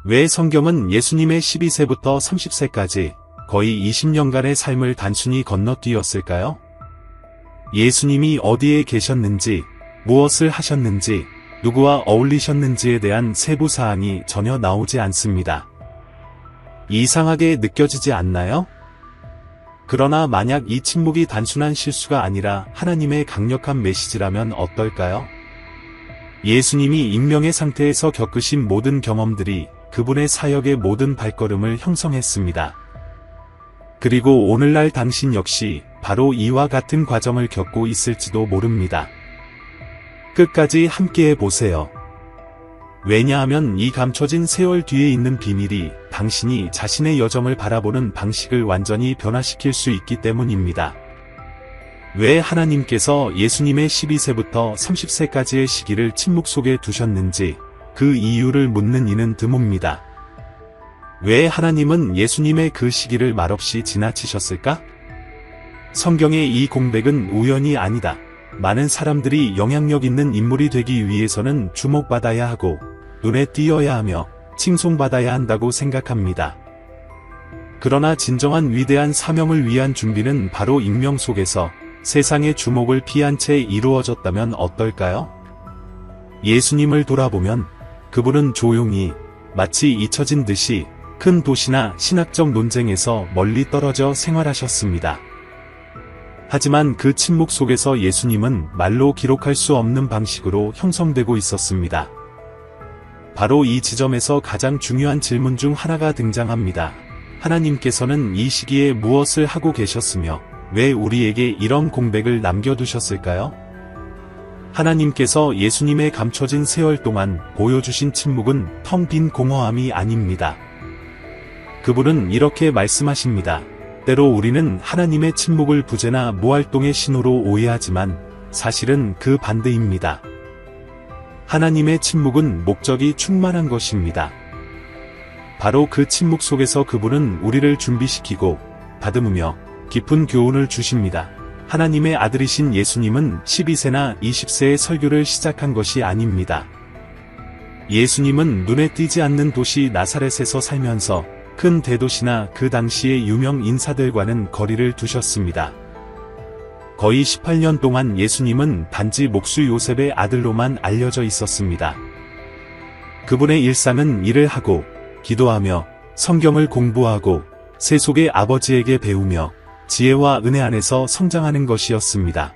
왜 성경은 예수님의 12세부터 30세까지 거의 20년간의 삶을 단순히 건너뛰었을까요? 예수님이 어디에 계셨는지, 무엇을 하셨는지, 누구와 어울리셨는지에 대한 세부 사항이 전혀 나오지 않습니다. 이상하게 느껴지지 않나요? 그러나 만약 이 침묵이 단순한 실수가 아니라 하나님의 강력한 메시지라면 어떨까요? 예수님이 익명의 상태에서 겪으신 모든 경험들이 그분의 사역의 모든 발걸음을 형성했습니다. 그리고 오늘날 당신 역시 바로 이와 같은 과정을 겪고 있을지도 모릅니다. 끝까지 함께해 보세요. 왜냐하면 이 감춰진 세월 뒤에 있는 비밀이 당신이 자신의 여정을 바라보는 방식을 완전히 변화시킬 수 있기 때문입니다. 왜 하나님께서 예수님의 12세부터 30세까지의 시기를 침묵 속에 두셨는지 그 이유를 묻는 이는 드뭅니다. 왜 하나님은 예수님의 그 시기를 말없이 지나치셨을까? 성경의 이 공백은 우연이 아니다. 많은 사람들이 영향력 있는 인물이 되기 위해서는 주목받아야 하고 눈에 띄어야 하며 칭송받아야 한다고 생각합니다. 그러나 진정한 위대한 사명을 위한 준비는 바로 익명 속에서 세상의 주목을 피한 채 이루어졌다면 어떨까요? 예수님을 돌아보면 그분은 조용히 마치 잊혀진 듯이 큰 도시나 신학적 논쟁에서 멀리 떨어져 생활하셨습니다. 하지만 그 침묵 속에서 예수님은 말로 기록할 수 없는 방식으로 형성되고 있었습니다. 바로 이 지점에서 가장 중요한 질문 중 하나가 등장합니다. 하나님께서는 이 시기에 무엇을 하고 계셨으며 왜 우리에게 이런 공백을 남겨두셨을까요? 하나님께서 예수님의 감춰진 세월 동안 보여주신 침묵은 텅 빈 공허함이 아닙니다. 그분은 이렇게 말씀하십니다. 때로 우리는 하나님의 침묵을 부재나 무활동의 신호로 오해하지만 사실은 그 반대입니다. 하나님의 침묵은 목적이 충만한 것입니다. 바로 그 침묵 속에서 그분은 우리를 준비시키고 다듬으며 깊은 교훈을 주십니다. 하나님의 아들이신 예수님은 12세나 20세의 설교를 시작한 것이 아닙니다. 예수님은 눈에 띄지 않는 도시 나사렛에서 살면서 큰 대도시나 그 당시의 유명 인사들과는 거리를 두셨습니다. 거의 18년 동안 예수님은 단지 목수 요셉의 아들로만 알려져 있었습니다. 그분의 일상은 일을 하고, 기도하며, 성경을 공부하고, 세속의 아버지에게 배우며, 지혜와 은혜 안에서 성장하는 것이었습니다.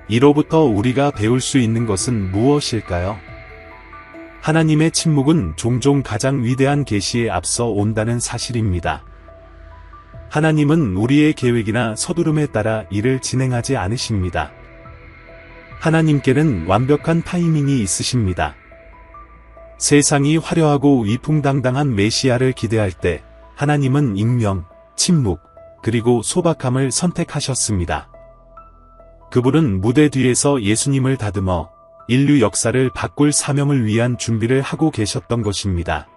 이로부터 우리가 배울 수 있는 것은 무엇일까요? 하나님의 침묵은 종종 가장 위대한 계시에 앞서 온다는 사실입니다. 하나님은 우리의 계획이나 서두름에 따라 일을 진행하지 않으십니다. 하나님께는 완벽한 타이밍이 있으십니다. 세상이 화려하고 위풍당당한 메시아를 기대할 때 하나님은 익명, 침묵, 그리고 소박함을 선택하셨습니다. 그분은 무대 뒤에서 예수님을 다듬어 인류 역사를 바꿀 사명을 위한 준비를 하고 계셨던 것입니다.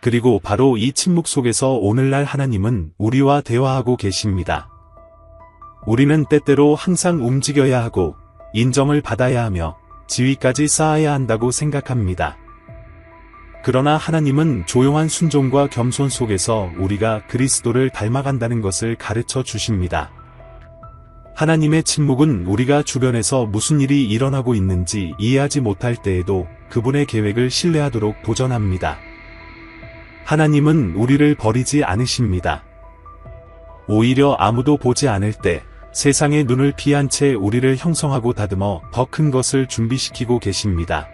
그리고 바로 이 침묵 속에서 오늘날 하나님은 우리와 대화하고 계십니다. 우리는 때때로 항상 움직여야 하고 인정을 받아야 하며 지위까지 쌓아야 한다고 생각합니다. 그러나 하나님은 조용한 순종과 겸손 속에서 우리가 그리스도를 닮아간다는 것을 가르쳐 주십니다. 하나님의 침묵은 우리가 주변에서 무슨 일이 일어나고 있는지 이해하지 못할 때에도 그분의 계획을 신뢰하도록 도전합니다. 하나님은 우리를 버리지 않으십니다. 오히려 아무도 보지 않을 때 세상의 눈을 피한 채 우리를 형성하고 다듬어 더 큰 것을 준비시키고 계십니다.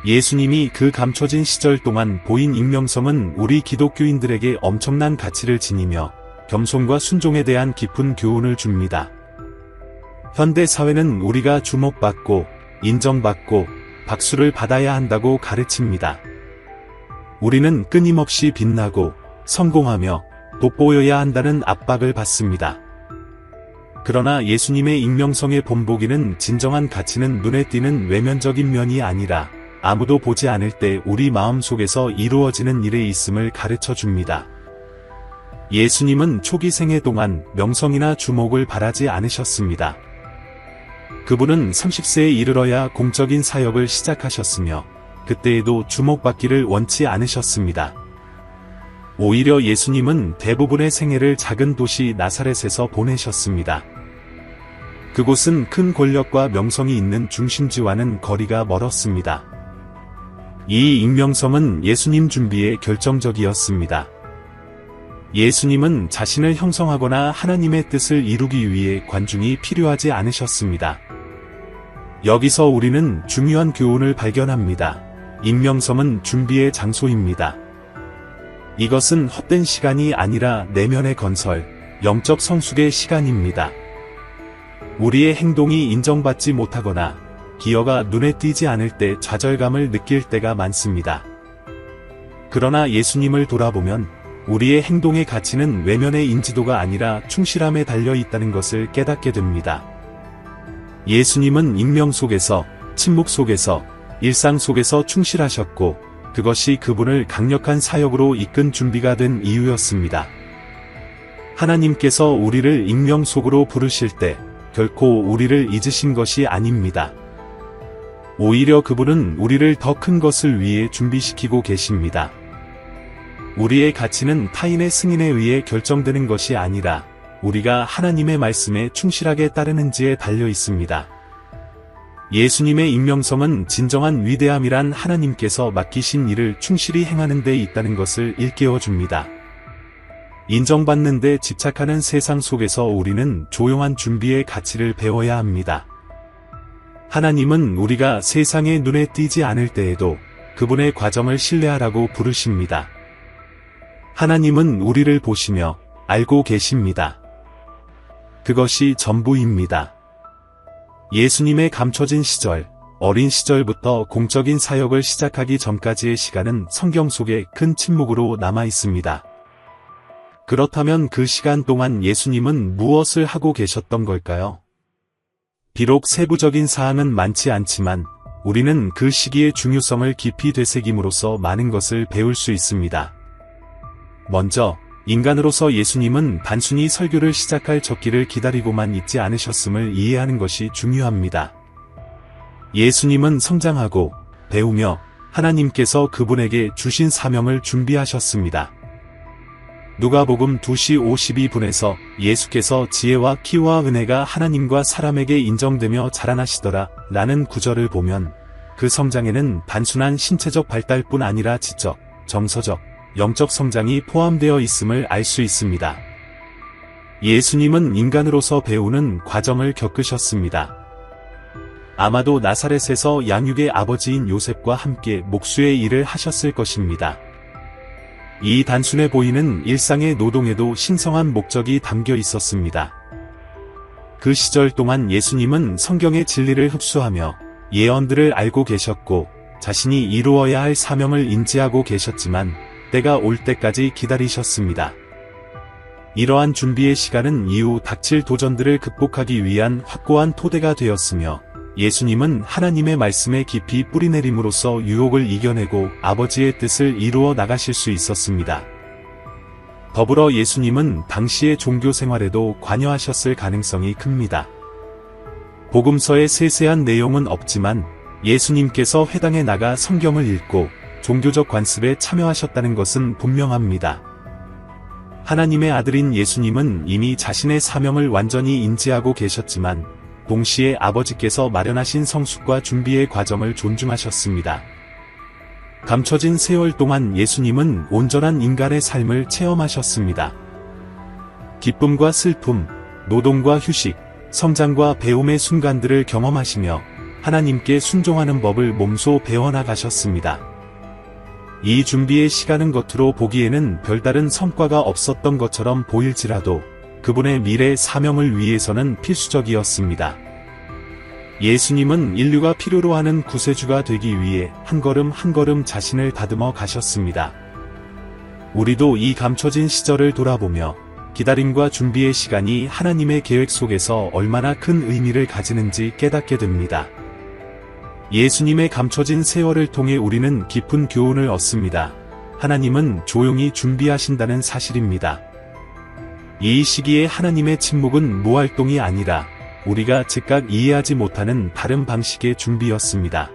예수님이 그 감춰진 시절 동안 보인 익명성은 우리 기독교인들에게 엄청난 가치를 지니며 겸손과 순종에 대한 깊은 교훈을 줍니다. 현대 사회는 우리가 주목받고 인정받고 박수를 받아야 한다고 가르칩니다. 우리는 끊임없이 빛나고 성공하며 돋보여야 한다는 압박을 받습니다. 그러나 예수님의 익명성의 본보기는 진정한 가치는 눈에 띄는 외면적인 면이 아니라 아무도 보지 않을 때 우리 마음 속에서 이루어지는 일에 있음을 가르쳐 줍니다. 예수님은 초기 생애 동안 명성이나 주목을 바라지 않으셨습니다. 그분은 30세에 이르러야 공적인 사역을 시작하셨으며 그때에도 주목받기를 원치 않으셨습니다. 오히려 예수님은 대부분의 생애를 작은 도시 나사렛에서 보내셨습니다. 그곳은 큰 권력과 명성이 있는 중심지와는 거리가 멀었습니다. 이 익명성은 예수님 준비에 결정적이었습니다. 예수님은 자신을 형성하거나 하나님의 뜻을 이루기 위해 관중이 필요하지 않으셨습니다. 여기서 우리는 중요한 교훈을 발견합니다. 익명성은 준비의 장소입니다. 이것은 헛된 시간이 아니라 내면의 건설, 영적 성숙의 시간입니다. 우리의 행동이 인정받지 못하거나 기여가 눈에 띄지 않을 때 좌절감을 느낄 때가 많습니다. 그러나 예수님을 돌아보면 우리의 행동의 가치는 외면의 인지도가 아니라 충실함에 달려 있다는 것을 깨닫게 됩니다. 예수님은 익명 속에서, 침묵 속에서, 일상 속에서 충실하셨고, 그것이 그분을 강력한 사역으로 이끈 준비가 된 이유였습니다. 하나님께서 우리를 익명 속으로 부르실 때 결코 우리를 잊으신 것이 아닙니다. 오히려 그분은 우리를 더 큰 것을 위해 준비시키고 계십니다. 우리의 가치는 타인의 승인에 의해 결정되는 것이 아니라 우리가 하나님의 말씀에 충실하게 따르는지에 달려 있습니다. 예수님의 익명성은 진정한 위대함이란 하나님께서 맡기신 일을 충실히 행하는 데 있다는 것을 일깨워줍니다. 인정받는 데 집착하는 세상 속에서 우리는 조용한 준비의 가치를 배워야 합니다. 하나님은 우리가 세상의 눈에 띄지 않을 때에도 그분의 과정을 신뢰하라고 부르십니다. 하나님은 우리를 보시며 알고 계십니다. 그것이 전부입니다. 예수님의 감춰진 시절, 어린 시절부터 공적인 사역을 시작하기 전까지의 시간은 성경 속에 큰 침묵으로 남아 있습니다. 그렇다면 그 시간 동안 예수님은 무엇을 하고 계셨던 걸까요? 비록 세부적인 사항은 많지 않지만 우리는 그 시기의 중요성을 깊이 되새김으로써 많은 것을 배울 수 있습니다. 먼저, 인간으로서 예수님은 단순히 설교를 시작할 적기를 기다리고만 있지 않으셨음을 이해하는 것이 중요합니다. 예수님은 성장하고 배우며 하나님께서 그분에게 주신 사명을 준비하셨습니다. 누가복음 2시 52분에서 예수께서 지혜와 키와 은혜가 하나님과 사람에게 인정되며 자라나시더라 라는 구절을 보면 그 성장에는 단순한 신체적 발달뿐 아니라 지적, 정서적, 영적 성장이 포함되어 있음을 알 수 있습니다. 예수님은 인간으로서 배우는 과정을 겪으셨습니다. 아마도 나사렛에서 양육의 아버지인 요셉과 함께 목수의 일을 하셨을 것입니다. 이 단순해 보이는 일상의 노동에도 신성한 목적이 담겨 있었습니다. 그 시절 동안 예수님은 성경의 진리를 흡수하며 예언들을 알고 계셨고 자신이 이루어야 할 사명을 인지하고 계셨지만 때가 올 때까지 기다리셨습니다. 이러한 준비의 시간은 이후 닥칠 도전들을 극복하기 위한 확고한 토대가 되었으며 예수님은 하나님의 말씀에 깊이 뿌리내림으로써 유혹을 이겨내고 아버지의 뜻을 이루어 나가실 수 있었습니다. 더불어 예수님은 당시의 종교 생활에도 관여하셨을 가능성이 큽니다. 복음서의 세세한 내용은 없지만 예수님께서 회당에 나가 성경을 읽고 종교적 관습에 참여하셨다는 것은 분명합니다. 하나님의 아들인 예수님은 이미 자신의 사명을 완전히 인지하고 계셨지만 동시에 아버지께서 마련하신 성숙과 준비의 과정을 존중하셨습니다. 감춰진 세월 동안 예수님은 온전한 인간의 삶을 체험하셨습니다. 기쁨과 슬픔, 노동과 휴식, 성장과 배움의 순간들을 경험하시며 하나님께 순종하는 법을 몸소 배워나가셨습니다. 이 준비의 시간은 겉으로 보기에는 별다른 성과가 없었던 것처럼 보일지라도 그분의 미래 사명을 위해서는 필수적이었습니다. 예수님은 인류가 필요로 하는 구세주가 되기 위해 한 걸음 한 걸음 자신을 다듬어 가셨습니다. 우리도 이 감춰진 시절을 돌아보며 기다림과 준비의 시간이 하나님의 계획 속에서 얼마나 큰 의미를 가지는지 깨닫게 됩니다. 예수님의 감춰진 세월을 통해 우리는 깊은 교훈을 얻습니다. 하나님은 조용히 준비하신다는 사실입니다. 이 시기에 하나님의 침묵은 무활동이 아니라 우리가 즉각 이해하지 못하는 다른 방식의 준비였습니다.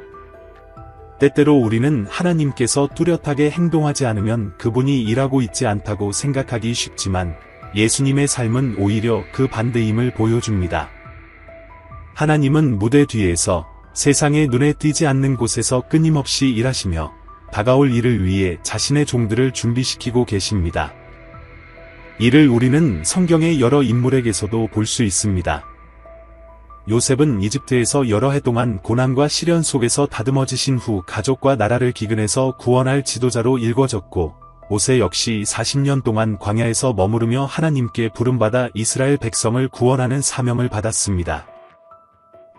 때때로 우리는 하나님께서 뚜렷하게 행동하지 않으면 그분이 일하고 있지 않다고 생각하기 쉽지만 예수님의 삶은 오히려 그 반대임을 보여줍니다. 하나님은 무대 뒤에서 세상의 눈에 띄지 않는 곳에서 끊임없이 일하시며 다가올 일을 위해 자신의 종들을 준비시키고 계십니다. 이를 우리는 성경의 여러 인물에게서도 볼 수 있습니다. 요셉은 이집트에서 여러 해 동안 고난과 시련 속에서 다듬어지신 후 가족과 나라를 기근에서 구원할 지도자로 일궈졌고, 모세 역시 40년 동안 광야에서 머무르며 하나님께 부름받아 이스라엘 백성을 구원하는 사명을 받았습니다.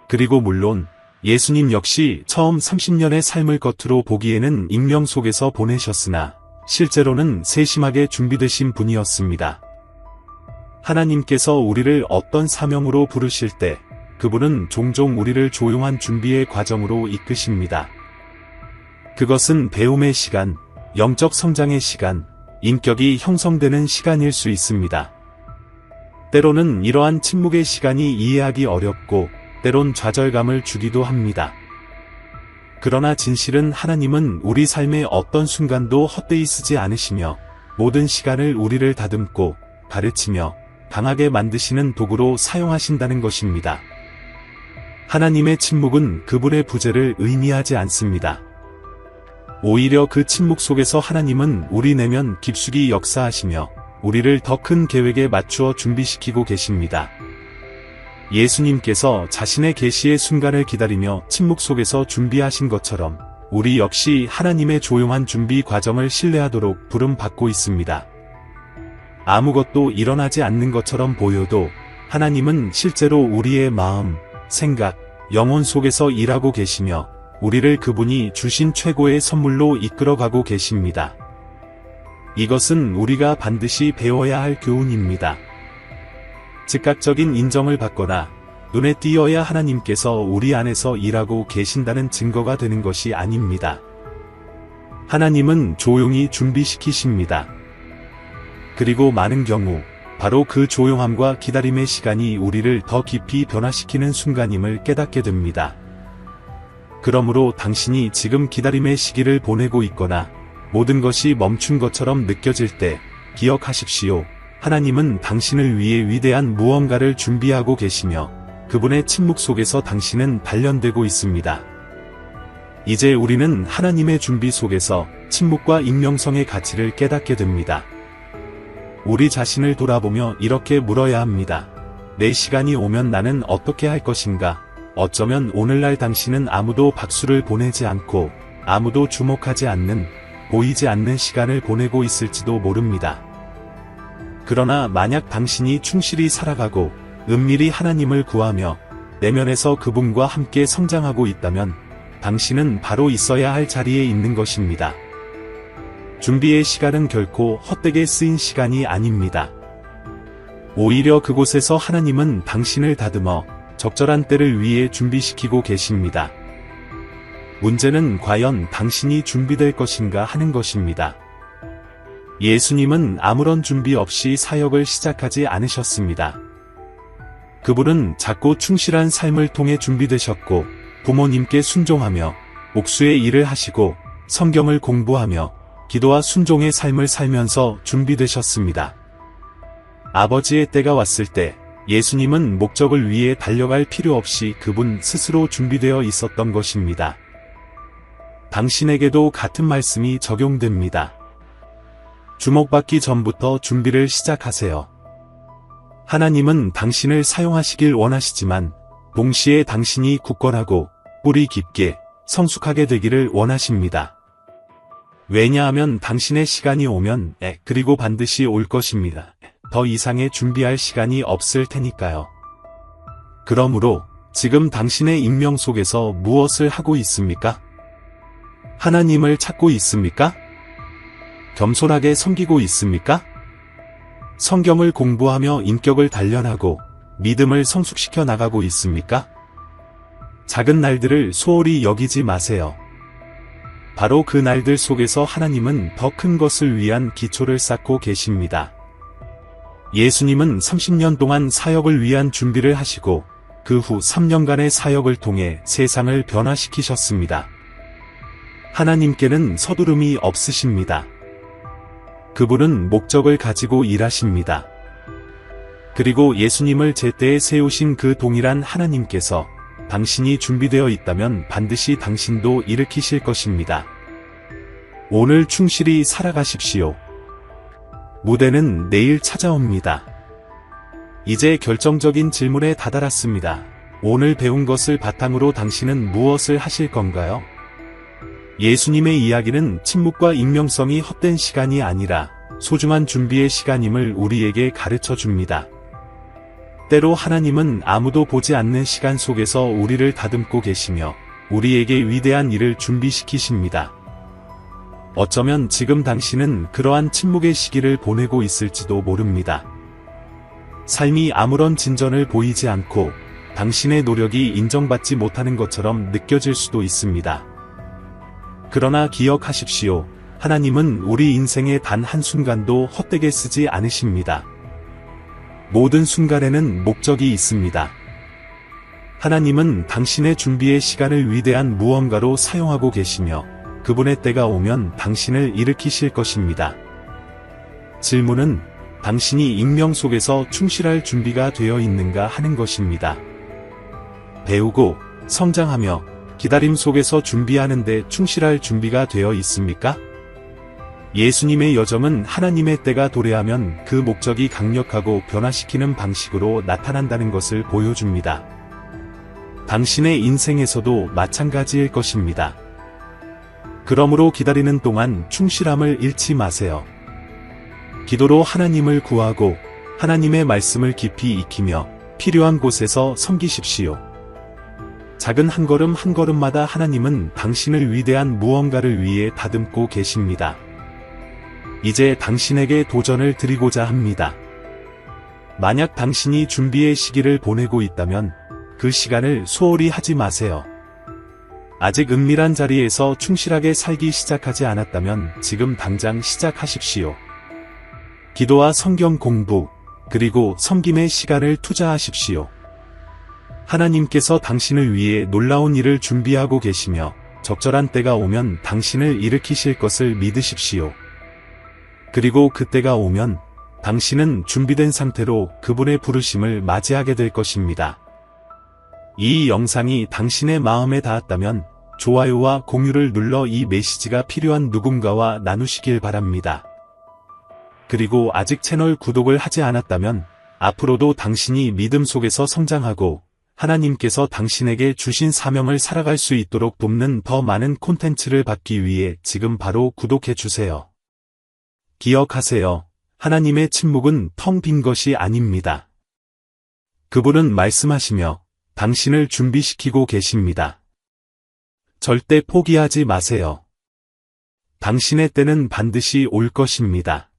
그리고 물론 예수님 역시 처음 30년의 삶을 겉으로 보기에는 익명 속에서 보내셨으나 실제로는 세심하게 준비되신 분이었습니다. 하나님께서 우리를 어떤 사명으로 부르실 때 그분은 종종 우리를 조용한 준비의 과정으로 이끄십니다. 그것은 배움의 시간, 영적 성장의 시간, 인격이 형성되는 시간일 수 있습니다. 때로는 이러한 침묵의 시간이 이해하기 어렵고 때론 좌절감을 주기도 합니다. 그러나 진실은 하나님은 우리 삶의 어떤 순간도 헛되이 쓰지 않으시며 모든 시간을 우리를 다듬고 가르치며 강하게 만드시는 도구로 사용하신다는 것입니다. 하나님의 침묵은 그분의 부재를 의미하지 않습니다. 오히려 그 침묵 속에서 하나님은 우리 내면 깊숙이 역사하시며 우리를 더 큰 계획에 맞추어 준비시키고 계십니다. 예수님께서 자신의 계시의 순간을 기다리며 침묵 속에서 준비하신 것처럼 우리 역시 하나님의 조용한 준비 과정을 신뢰하도록 부름받고 있습니다. 아무것도 일어나지 않는 것처럼 보여도 하나님은 실제로 우리의 마음, 생각, 영혼 속에서 일하고 계시며 우리를 그분이 주신 최고의 선물로 이끌어가고 계십니다. 이것은 우리가 반드시 배워야 할 교훈입니다. 즉각적인 인정을 받거나 눈에 띄어야 하나님께서 우리 안에서 일하고 계신다는 증거가 되는 것이 아닙니다. 하나님은 조용히 준비시키십니다. 그리고 많은 경우 바로 그 조용함과 기다림의 시간이 우리를 더 깊이 변화시키는 순간임을 깨닫게 됩니다. 그러므로 당신이 지금 기다림의 시기를 보내고 있거나 모든 것이 멈춘 것처럼 느껴질 때 기억하십시오. 하나님은 당신을 위해 위대한 무언가를 준비하고 계시며 그분의 침묵 속에서 당신은 단련되고 있습니다. 이제 우리는 하나님의 준비 속에서 침묵과 익명성의 가치를 깨닫게 됩니다. 우리 자신을 돌아보며 이렇게 물어야 합니다. 내 시간이 오면 나는 어떻게 할 것인가? 어쩌면 오늘날 당신은 아무도 박수를 보내지 않고 아무도 주목하지 않는, 보이지 않는 시간을 보내고 있을지도 모릅니다. 그러나 만약 당신이 충실히 살아가고 은밀히 하나님을 구하며 내면에서 그분과 함께 성장하고 있다면 당신은 바로 있어야 할 자리에 있는 것입니다. 준비의 시간은 결코 헛되게 쓰인 시간이 아닙니다. 오히려 그곳에서 하나님은 당신을 다듬어 적절한 때를 위해 준비시키고 계십니다. 문제는 과연 당신이 준비될 것인가 하는 것입니다. 예수님은 아무런 준비 없이 사역을 시작하지 않으셨습니다. 그분은 작고 충실한 삶을 통해 준비되셨고 부모님께 순종하며 옥수의 일을 하시고 성경을 공부하며 기도와 순종의 삶을 살면서 준비되셨습니다. 아버지의 때가 왔을 때 예수님은 목적을 위해 달려갈 필요 없이 그분 스스로 준비되어 있었던 것입니다. 당신에게도 같은 말씀이 적용됩니다. 주목받기 전부터 준비를 시작하세요. 하나님은 당신을 사용하시길 원하시지만 동시에 당신이 굳건하고 뿌리 깊게 성숙하게 되기를 원하십니다. 왜냐하면 당신의 시간이 오면 그리고 반드시 올 것입니다. 더 이상의 준비할 시간이 없을 테니까요. 그러므로 지금 당신의 익명 속에서 무엇을 하고 있습니까? 하나님을 찾고 있습니까? 겸손하게 섬기고 있습니까? 성경을 공부하며 인격을 단련하고 믿음을 성숙시켜 나가고 있습니까? 작은 날들을 소홀히 여기지 마세요. 바로 그 날들 속에서 하나님은 더 큰 것을 위한 기초를 쌓고 계십니다. 예수님은 30년 동안 사역을 위한 준비를 하시고 그 후 3년간의 사역을 통해 세상을 변화시키셨습니다. 하나님께는 서두름이 없으십니다. 그분은 목적을 가지고 일하십니다. 그리고 예수님을 제때에 세우신 그 동일한 하나님께서 당신이 준비되어 있다면 반드시 당신도 일으키실 것입니다. 오늘 충실히 살아가십시오. 무대는 내일 찾아옵니다. 이제 결정적인 질문에 다다랐습니다. 오늘 배운 것을 바탕으로 당신은 무엇을 하실 건가요? 예수님의 이야기는 침묵과 익명성이 헛된 시간이 아니라 소중한 준비의 시간임을 우리에게 가르쳐 줍니다. 때로 하나님은 아무도 보지 않는 시간 속에서 우리를 다듬고 계시며 우리에게 위대한 일을 준비시키십니다. 어쩌면 지금 당신은 그러한 침묵의 시기를 보내고 있을지도 모릅니다. 삶이 아무런 진전을 보이지 않고 당신의 노력이 인정받지 못하는 것처럼 느껴질 수도 있습니다. 그러나 기억하십시오. 하나님은 우리 인생의 단 한순간도 헛되게 쓰지 않으십니다. 모든 순간에는 목적이 있습니다. 하나님은 당신의 준비의 시간을 위대한 무언가로 사용하고 계시며 그분의 때가 오면 당신을 일으키실 것입니다. 질문은 당신이 익명 속에서 충실할 준비가 되어 있는가 하는 것입니다. 배우고 성장하며 기다림 속에서 준비하는데 충실할 준비가 되어 있습니까? 예수님의 여정은 하나님의 때가 도래하면 그 목적이 강력하고 변화시키는 방식으로 나타난다는 것을 보여줍니다. 당신의 인생에서도 마찬가지일 것입니다. 그러므로 기다리는 동안 충실함을 잃지 마세요. 기도로 하나님을 구하고 하나님의 말씀을 깊이 익히며 필요한 곳에서 섬기십시오. 작은 한 걸음 한 걸음마다 하나님은 당신을 위대한 무언가를 위해 다듬고 계십니다. 이제 당신에게 도전을 드리고자 합니다. 만약 당신이 준비의 시기를 보내고 있다면 그 시간을 소홀히 하지 마세요. 아직 은밀한 자리에서 충실하게 살기 시작하지 않았다면 지금 당장 시작하십시오. 기도와 성경 공부, 그리고 섬김의 시간을 투자하십시오. 하나님께서 당신을 위해 놀라운 일을 준비하고 계시며 적절한 때가 오면 당신을 일으키실 것을 믿으십시오. 그리고 그때가 오면 당신은 준비된 상태로 그분의 부르심을 맞이하게 될 것입니다. 이 영상이 당신의 마음에 닿았다면 좋아요와 공유를 눌러 이 메시지가 필요한 누군가와 나누시길 바랍니다. 그리고 아직 채널 구독을 하지 않았다면 앞으로도 당신이 믿음 속에서 성장하고 하나님께서 당신에게 주신 사명을 살아갈 수 있도록 돕는 더 많은 콘텐츠를 받기 위해 지금 바로 구독해 주세요. 기억하세요. 하나님의 침묵은 텅 빈 것이 아닙니다. 그분은 말씀하시며 당신을 준비시키고 계십니다. 절대 포기하지 마세요. 당신의 때는 반드시 올 것입니다.